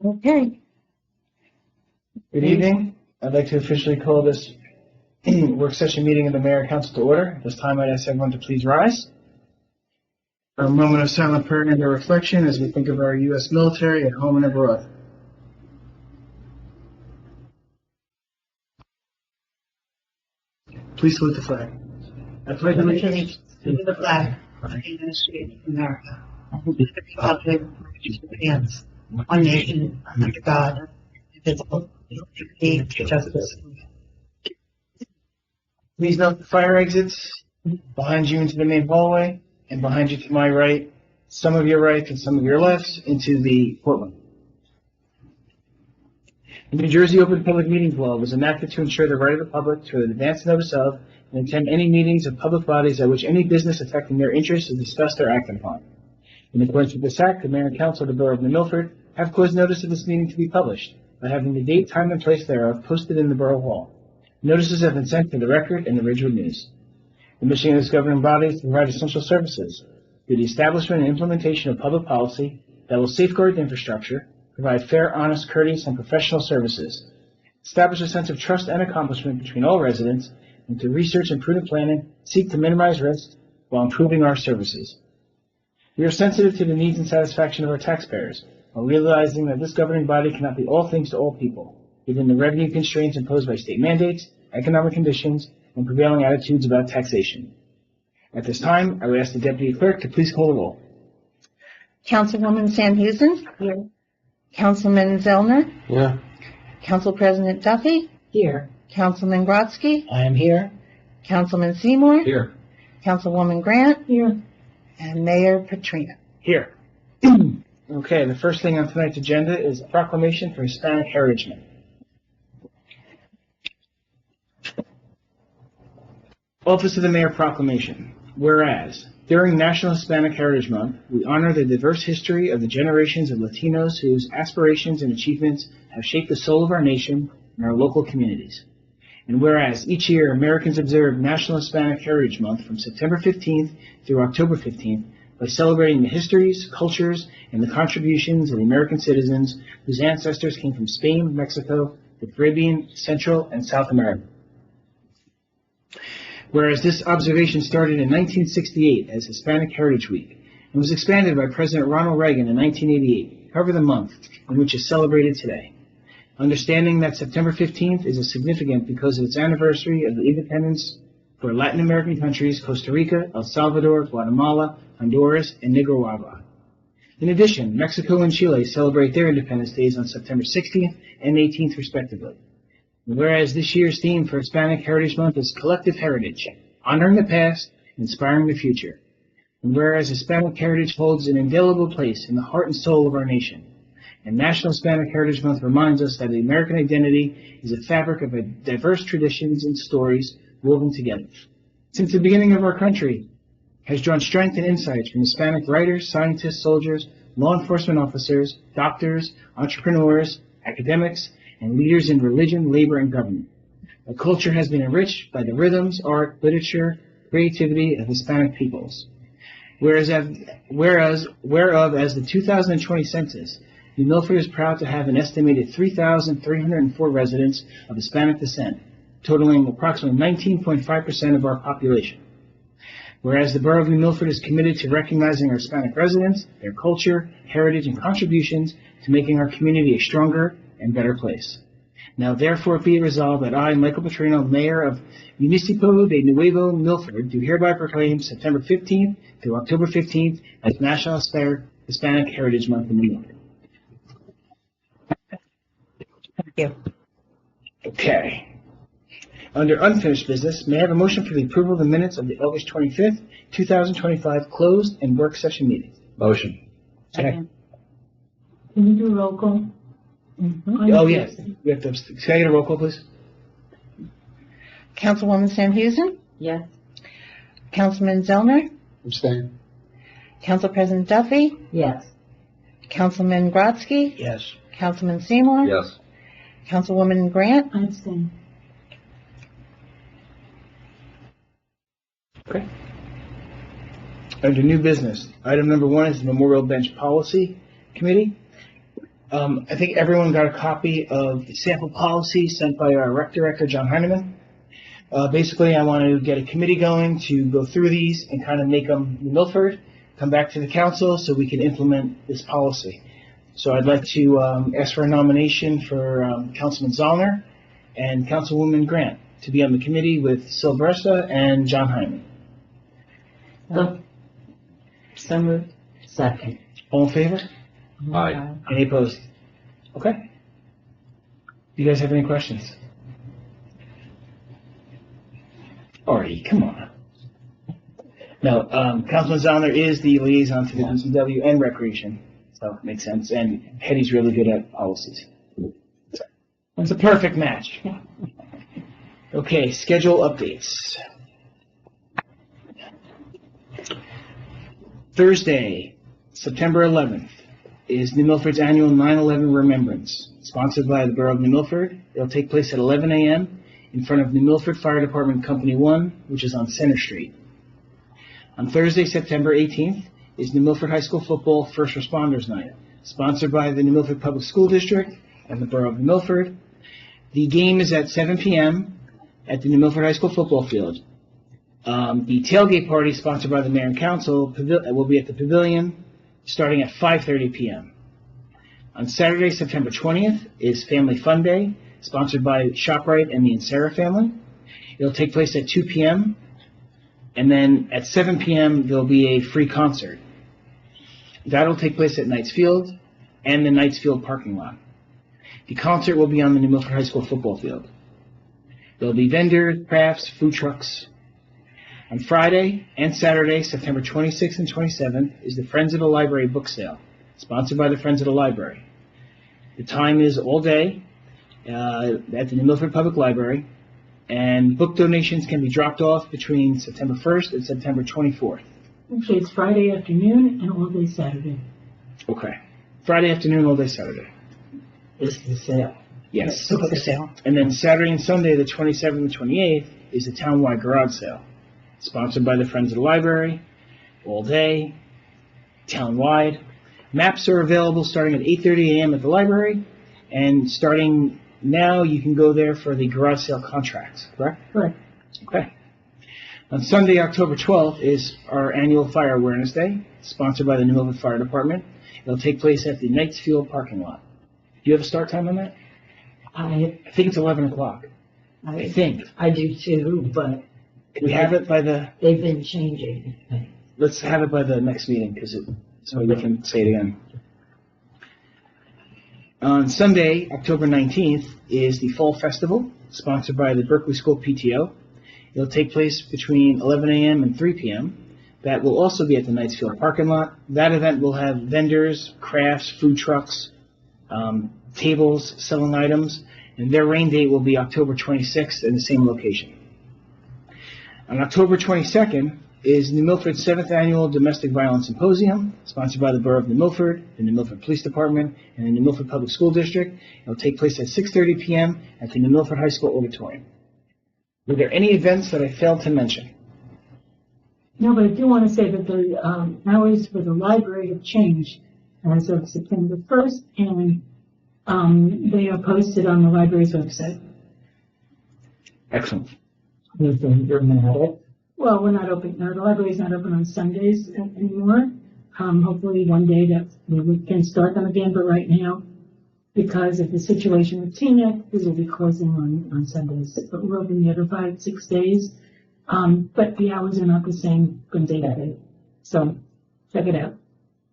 Okay. Good evening. I'd like to officially call this work session meeting of the Mayor and Council to order. At this time, I'd ask everyone to please rise. For a moment of silent prayer and reflection as we think of our U.S. military at home and abroad. Please salute the flag. I pledge allegiance To the flag of the United States of America, and to the republic for which it stands, one nation, under God, indivisible, with liberty and justice. Please note the fire exits behind you into the main hallway and behind you to my right, some of your right and some of your left into the courtroom. The New Jersey Open Public Meetings Law was enacted to ensure the right of the public to advance notice of and attend any meetings of public bodies at which any business affecting their interests is discussed or acted upon. In accordance with this act, the Mayor and Council of the Borough of New Milford have caused notice of this meeting to be published by having the date, time, and place thereof posted in the Borough Hall. Notices have been sent to the Record and the Ridgewood News. The mission of this governing body is to provide essential services through the establishment and implementation of public policy that will safeguard the infrastructure, provide fair, honest, courteous, and professional services, establish a sense of trust and accomplishment between all residents, and through research and prudent planning, seek to minimize risks while improving our services. We are sensitive to the needs and satisfaction of our taxpayers, while realizing that this governing body cannot be all things to all people, within the revenue constraints imposed by state mandates, economic conditions, and prevailing attitudes about taxation. At this time, I would ask the Deputy Clerk to please call the roll. Councilwoman Sandhusen? Here. Councilman Zellner? Yeah. Council President Duffy? Here. Councilman Grotzky? I am here. Councilman Seymour? Here. Councilwoman Grant? Here. And Mayor Petrina. Here. Okay, the first thing on tonight's agenda is a proclamation for Hispanic Heritage Month. Office of the Mayor Proclamation. Whereas, during National Hispanic Heritage Month, we honor the diverse history of the generations of Latinos whose aspirations and achievements have shaped the soul of our nation and our local communities. And whereas each year Americans observe National Hispanic Heritage Month from September 15th through October 15th by celebrating the histories, cultures, and the contributions of the American citizens whose ancestors came from Spain, Mexico, the Caribbean, Central, and South America. Whereas this observation started in 1968 as Hispanic Heritage Week and was expanded by President Ronald Reagan in 1988 to cover the month in which is celebrated today. Understanding that September 15th is significant because of its anniversary of the independence for Latin American countries Costa Rica, El Salvador, Guatemala, Honduras, and Nicaragua. In addition, Mexico and Chile celebrate their independence days on September 16th and 18th respectively. And whereas this year's theme for Hispanic Heritage Month is Collective Heritage, honoring the past, inspiring the future. And whereas Hispanic heritage holds an indelible place in the heart and soul of our nation. And National Hispanic Heritage Month reminds us that the American identity is a fabric of diverse traditions and stories woven together. Since the beginning of our country, has drawn strength and insights from Hispanic writers, scientists, soldiers, law enforcement officers, doctors, entrepreneurs, academics, and leaders in religion, labor, and government. Our culture has been enriched by the rhythms, art, literature, creativity of Hispanic peoples. Whereof as the 2020 census, New Milford is proud to have an estimated 3,304 residents of Hispanic descent, totaling approximately 19.5% of our population. Whereas the Borough of New Milford is committed to recognizing our Hispanic residents, their culture, heritage, and contributions to making our community a stronger and better place. Now therefore be it resolved that I, Michael Petrino, Mayor of Municipio de Nuevo Milford, do hereby proclaim September 15th through October 15th as National Hispanic Heritage Month in New Milford. Thank you. Okay. Under unfinished business, may I have a motion for the approval of the minutes of the August 25th, 2025 closed and work session meeting? Motion. Second. Can you do roll call? Oh, yes. We have to, can I get a roll call, please? Councilwoman Sandhusen? Yes. Councilman Zellner? Abstain. Council President Duffy? Yes. Councilman Grotzky? Yes. Councilman Seymour? Yes. Councilwoman Grant? I abstain. Okay. Under new business, item number 1 is the Memorial Bench Policy Committee. I think everyone got a copy of the sample policy sent by our rec director, John Heineman. Basically, I want to get a committee going to go through these and kind of make them Milford, come back to the council so we can implement this policy. So I'd like to ask for a nomination for Councilman Zollner and Councilwoman Grant to be on the committee with Silversa and John Hyman. So moved. Second. All in favor? Aye. Any opposed? Okay. Do you guys have any questions? Artie, come on. No, Councilman Zollner is the liaison to the DCW and Recreation, so it makes sense. And Hetty's really good at policies. It's a perfect match. Okay, schedule updates. Thursday, September 11th, is New Milford's annual 9/11 Remembrance, sponsored by the Borough of New Milford. It'll take place at 11 a.m. in front of New Milford Fire Department Company 1, which is on Center Street. On Thursday, September 18th, is New Milford High School Football First Responders Night, sponsored by the New Milford Public School District and the Borough of New Milford. The game is at 7 p.m. at the New Milford High School football field. The tailgate party, sponsored by the Mayor and Council, will be at the Pavilion, starting at 5:30 p.m. On Saturday, September 20th, is Family Fun Day, sponsored by ShopRite and the Insera family. It'll take place at 2 p.m., and then at 7 p.m., there'll be a free concert. That'll take place at Knights Field and the Knights Field parking lot. The concert will be on the New Milford High School football field. There'll be vendors, crafts, food trucks. On Friday and Saturday, September 26th and 27th, is the Friends of the Library book sale, sponsored by the Friends of the Library. The time is all day at the New Milford Public Library, and book donations can be dropped off between September 1st and September 24th. Okay, it's Friday afternoon and all day Saturday. Okay. Friday afternoon, all day Saturday. This is the sale. Yes. The book sale. And then Saturday and Sunday, the 27th and 28th, is the townwide garage sale, sponsored by the Friends of the Library, all day, townwide. Maps are available starting at 8:30 a.m. at the library, and starting now you can go there for the garage sale contracts, correct? Correct. Okay. On Sunday, October 12th, is our annual Fire Awareness Day, sponsored by the New Milford Fire Department. It'll take place at the Knights Field parking lot. Do you have a start time on that? I think it's 11 o'clock. I think. I do too, but Can we have it by the, they've been changing. let's have it by the next meeting, so we can say it again. On Sunday, October 19th, is the Fall Festival, sponsored by the Berkeley School PTO. It'll take place between 11 a.m. and 3 p.m. That will also be at the Knights Field parking lot. That event will have vendors, crafts, food trucks, tables selling items, and their rain date will be October 26th in the same location. On October 22nd is New Milford's 7th Annual Domestic Violence Symposium, sponsored by the Borough of New Milford, the New Milford Police Department, and the New Milford Public School District. It will take place at 6:30 p.m. at the New Milford High School Auditorium. Were there any events that I failed to mention? No, but I do want to say that the hours for the library have changed as of September 1st, and they are posted on the library's website. Excellent. Well, we're not open, no, the library's not open on Sundays anymore. Hopefully one day that we can start them again, but right now, because of the situation with TNEC, we will be closing on Sundays. But we're open the other 5-6 days. But the hours are not the same from day to day. So check it out.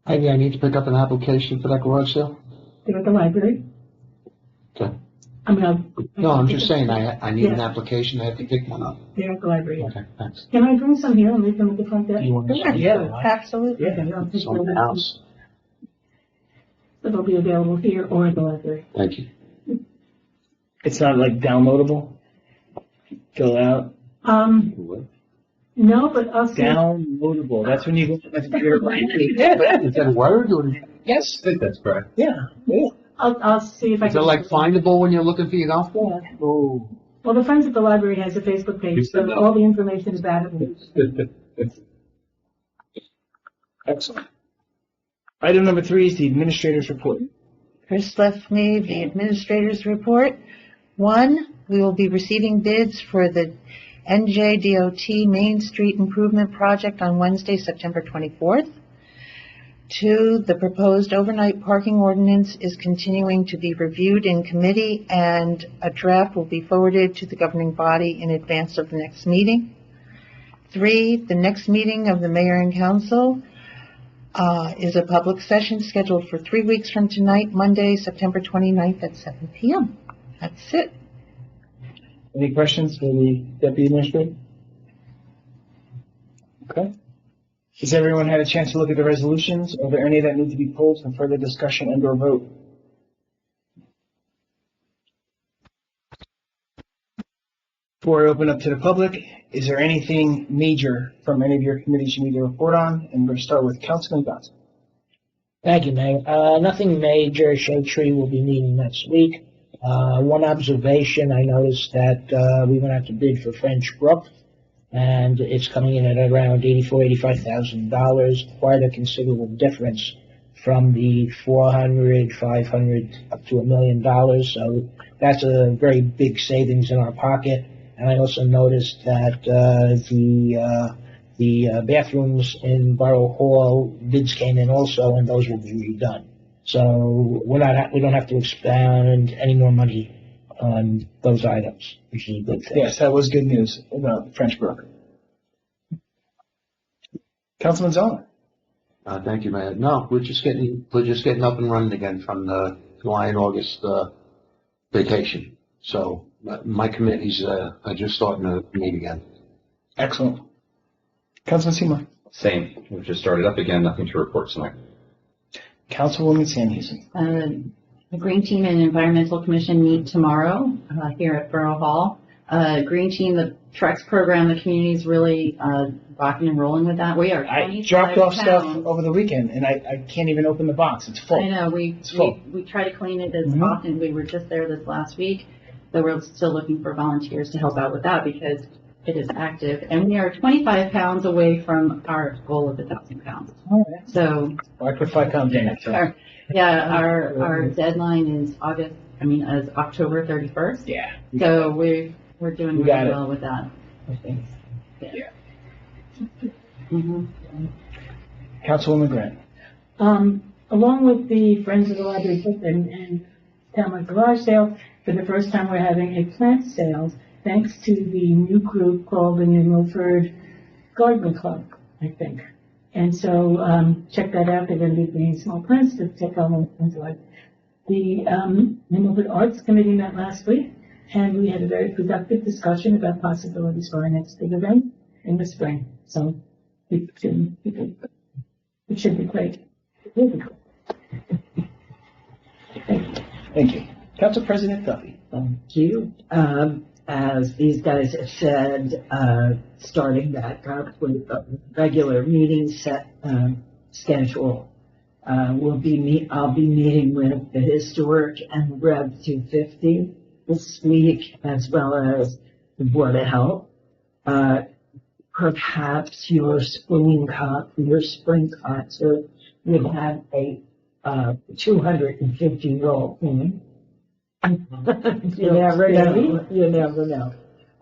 I need to pick up an application for that garage sale? They're at the library. Okay. I mean, No, I'm just saying, I need an Yeah. application, I have to pick one up. They're at the library. Okay, thanks. Can I bring some here and leave them at the front desk? You want to- Yeah. Absolutely. Okay, I'll take It's on the them. house. So they'll be available here or at the library. Thank you. It's not like downloadable? Fill out? No, but I'll see. Downloadable. That's when you go to the computer. Is that a word or? Yes. I think that's correct. Yeah. Yeah. I'll see if I Is can. it like findable when you're looking for your golf ball? Oh. Well, the Friends at the Library has a Facebook page, so all the information is about it. Excellent. Item number 3 is the administrator's report. Chris left me the administrator's report. 1, we will be receiving bids for the NJDOT Main Street Improvement Project on Wednesday, September 24th. 2, the proposed overnight parking ordinance is continuing to be reviewed in committee, and a draft will be forwarded to the governing body in advance of the next meeting. 3, the next meeting of the mayor and council is a public session scheduled for 3 weeks from tonight, Monday, September 29th at 7 p.m. That's it. Any questions for the deputy administrator? Okay. Has everyone had a chance to look at the resolutions? Are there any that need to be pulled for further discussion and or vote? Before I open up to the public, is there anything major from any of your committees you need to report on? And we're going to start with Councilman Johnson. Thank you, Mayor. Nothing major. Shade Tree will be meeting next week. One observation, I noticed that we went out to bid for French Brook, and it's coming in at around $85,000, quite a considerable difference from the 400, 500, up to $1 million. So that's a very big savings in our pocket. And I also noticed that the bathrooms in Borough Hall bids came in also, and those will be redone. So we don't have to expend any more money on those items, which is a good thing. Yes, that was good news about French Brook. Councilman Zoller. Thank you, Mayor. No, we're just getting up and running again from the July and August vacation. So my committees are just starting to meet again. Excellent. Councilman Seymour. Same. We've just started up again. Nothing to report tonight. Councilwoman Sandhusen. The Green Team and Environmental Commission meet tomorrow here at Borough Hall. Green Team, the Trex program, the community is really rocking and rolling with that. We are 25 I dropped off pounds. stuff over the weekend, and I can't even open the box. It's full. I know. We try to clean it as often. We were just there this last week, so we're still looking for volunteers to help out with that because it is active. And we are 25 pounds away from our goal of 1,000 pounds. All right. So Well, I put 5 pounds in it. So. our deadline is October 31st. Yeah. So we're doing We got really it. well with that, I think. Yeah. Mm-hmm. Councilwoman Grant. Along with the Friends of the Library Book and Townwide Garage Sale, for the first time we're having a plant sale thanks to the new group called the New Milford Garden Club, I think. And so check that out. They're going to be bringing small plants to take home and enjoy. The New Milford Arts Committee met last week, and we had a very productive discussion about possibilities for our next big event in the spring. So it should be great. It will be great. Thank you. Council President Duffy. Thank you. As these guys have said, starting back up with a regular meeting schedule. I'll be meeting with the Historic and Rev 250 this week, as well as the Board of Health. Perhaps your spring concert would have a 250-year-old theme. You never know. You never know.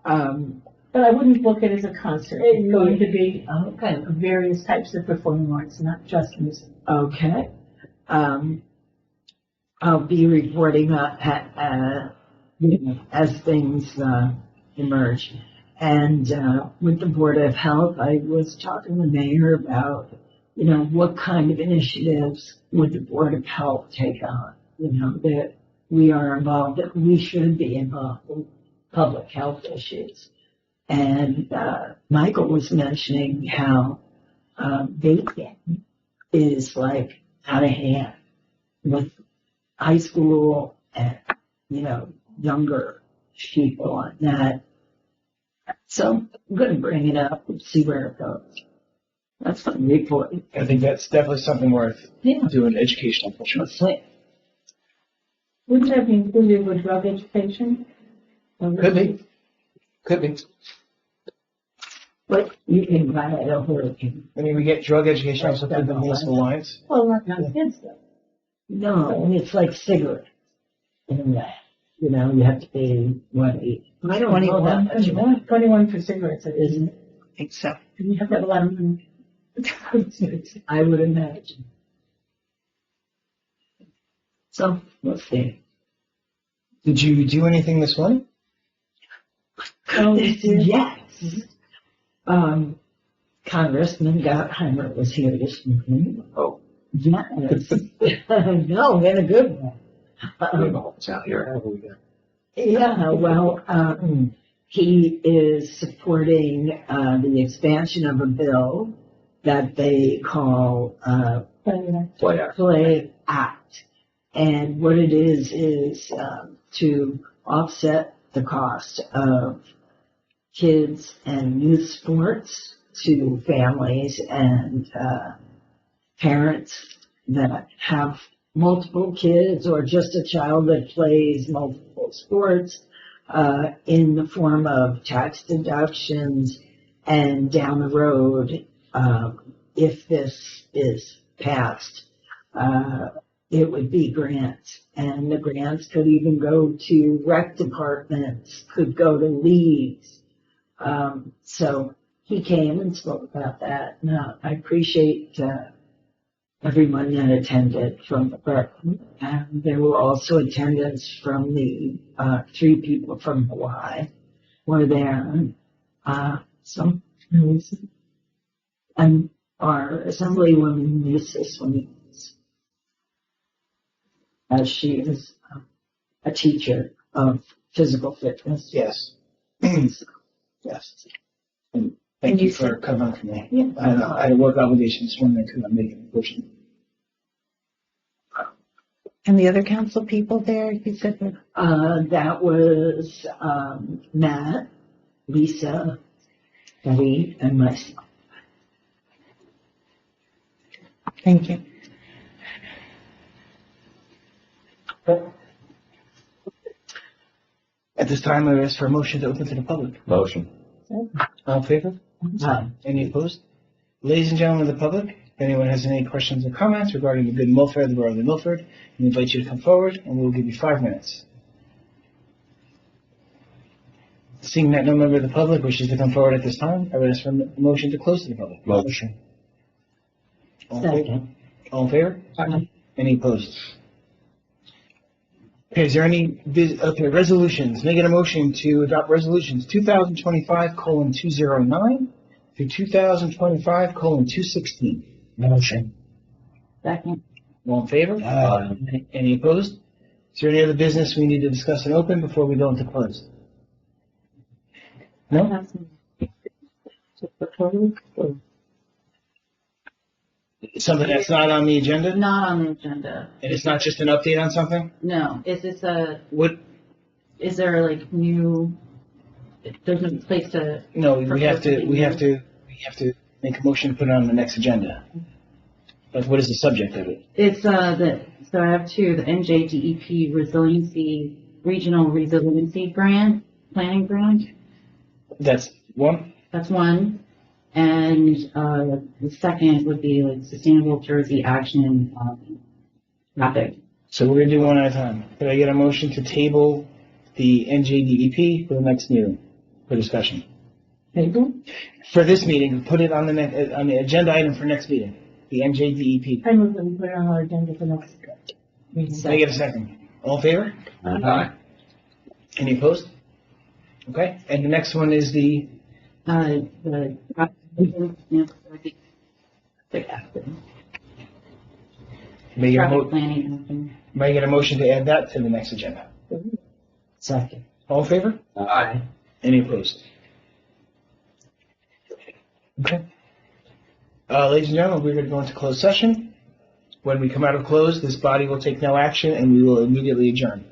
But I wouldn't book it as a concert. It's going to be Okay. various types of performing arts, not just music. Okay. I'll be reporting as things emerge. And with the Board of Health, I was talking to the mayor about, what kind of initiatives would the Board of Health take on? That we are involved, that we should be involved in public health issues. And Michael was mentioning how vaping is like out of hand with high school and, younger people on that. So I'm going to bring it up and see where it goes. That's what I'm reporting. I think that's definitely something worth doing educational for sure. Wouldn't that be included with drug education? Could be. But you can buy it over. I mean, we get drug education also through the municipal lines. Well, not kids though. No, it's like cigarette. In a way. You know, you have to pay, what, I don't know that much. 21 for cigarettes, it isn't. I think so. And you have to have a lot of money. I would imagine. So, we'll see. Did you do anything this morning? Oh, Yes. Congressman Gottheimer was here this morning. Oh. Yes. No, in a good way. It's out here. Yeah, well, he is supporting the expansion of a bill that they call Play Act. And what it is to offset the cost of kids and youth sports to families and parents that have multiple kids or just a child that plays multiple sports in the form of tax deductions, and down the road, if this is passed, it would be grants, and the grants could even go to rec departments, could go to leagues. So he came and spoke about that. Now, I appreciate everyone that attended from the borough. And there were also attendants from the 3 people from Hawaii were there. So, and our Assemblywoman Mrs. Williams, as she is a teacher of physical fitness. Yes. Yes. And thank you for covering for me. Yeah. I had a work obligation this morning I could not make it, unfortunately. And the other council people there, you said were? That was Matt, Lisa, Betty, and myself. Thank you. At this time, I would ask for a motion to open to the public. Motion. All in favor? Any opposed? Ladies and gentlemen of the public, if anyone has any questions or comments regarding the good welfare of the borough of Milford, we invite you to come forward, and we will give you 5 minutes. Seeing that no member of the public wishes to come forward at this time, I would ask for a motion to close to the public. Motion. All in favor? Second. All in favor? Any opposed? Okay, is there any, resolutions? Making a motion to adopt resolutions 2025:209 through 2025:216. Motion. Second. All in favor? Any opposed? Is there any other business we need to discuss and open before we go into closed? No? Something that's not on the agenda? Not on the agenda. And it's not just an update on something? No, is this What? is there like new, there's no place to, No, we have to make a motion to put it on the next agenda. But what is the subject of it? it's so I have 2, the NJDEP Regional Resiliency Grant, Planning Grant. That's one? That's one. And the second would be like Sustainable Jersey Action topic. So we're gonna do one at a time. Could I get a motion to table the NJDEP for the next meeting for discussion? For this meeting, put it on the agenda item for next meeting, the NJDEP. I move that we put it on our agenda for next meeting. Can I get a second? All in favor? Aye. Any opposed? Okay, and the next one is the, may I get a motion to add that to the next agenda? Second. All in favor? Aye. Any opposed? Okay. Ladies and gentlemen, we're going to go into closed session. When we come out of closed, this body will take no action and we will immediately adjourn.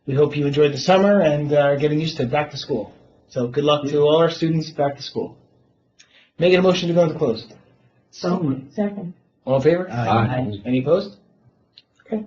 We hope you enjoyed the summer and are getting used to back to school. So good luck to all our students back to school. Make it a motion to go into closed. So moved. Second. All in favor? Aye. Any opposed? Okay.